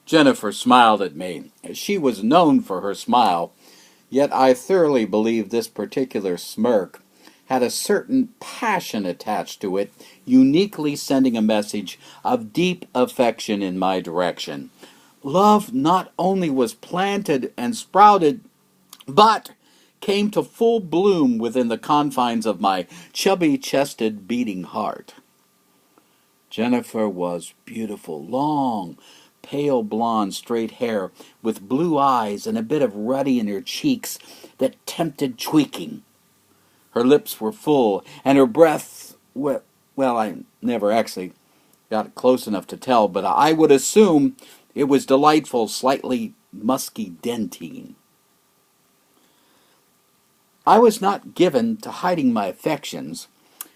Jennifer smiled at me. She was known for her smile, yet I thoroughly believe this particular smirk had a certain passion attached to it, uniquely sending a message of deep affection in my direction. Love not only was planted and sprouted, but came to full bloom within the confines of my chubby-chested beating heart. Jennifer was beautiful, long, pale blonde, straight hair, with blue eyes and a bit of ruddy in her cheeks that tempted tweaking. Her lips were full, and her breath, well, I never actually got close enough to tell, but I would assume it was delightful, slightly musky dentine. I was not given to hiding my affections,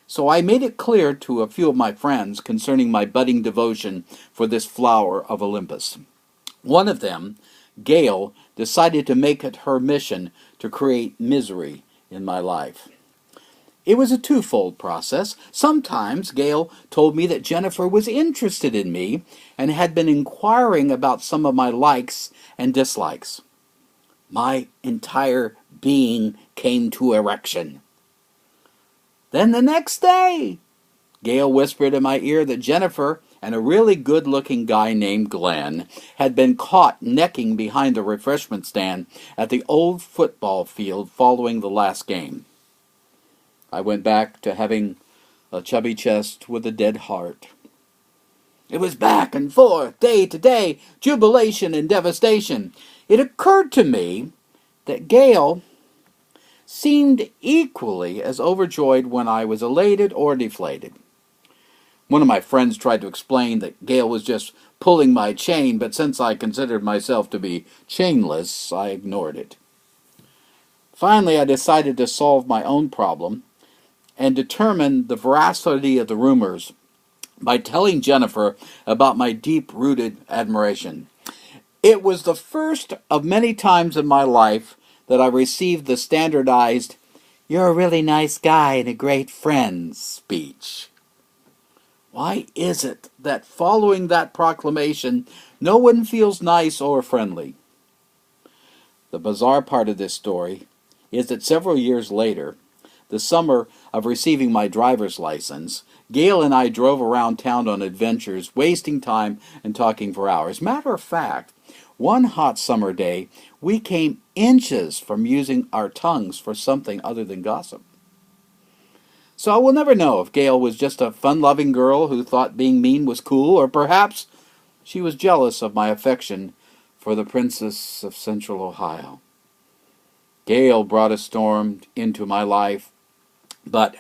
so I made it clear to a few of my friends concerning my budding devotion for this flower of Olympus. One of them, Gail, decided to make it her mission to create misery in my life. It was a twofold process. Sometimes Gail told me that Jennifer was interested in me and had been inquiring about some of my likes and dislikes. My entire being came to erection. Then the next day, Gail whispered in my ear that Jennifer and a really good-looking guy named Glenn had been caught necking behind the refreshment stand at the old football field following the last game. I went back to having a chubby chest with a dead heart. It was back and forth, day to day, jubilation and devastation. It occurred to me that Gail seemed equally as overjoyed when I was elated or deflated. One of my friends tried to explain that Gail was just pulling my chain, but since I considered myself to be chainless, I ignored it. Finally, I decided to solve my own problem and determine the veracity of the rumors by telling Jennifer about my deep-rooted admiration. It was the first of many times in my life that I received the standardized, "You're a really nice guy and a great friend" speech. Why is it that following that proclamation, no one feels nice or friendly? The bizarre part of this story is that several years later, the summer of receiving my driver's license, Gail and I drove around town on adventures, wasting time and talking for hours. Matter of fact, one hot summer day, we came inches from using our tongues for something other than gossip. So I will never know if Gail was just a fun-loving girl who thought being mean was cool, or perhaps she was jealous of my affection for the Princess of Central Ohio. Gail brought a storm into my life, but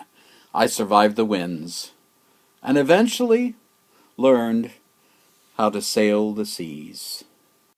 I survived the winds and eventually learned how to sail the seas.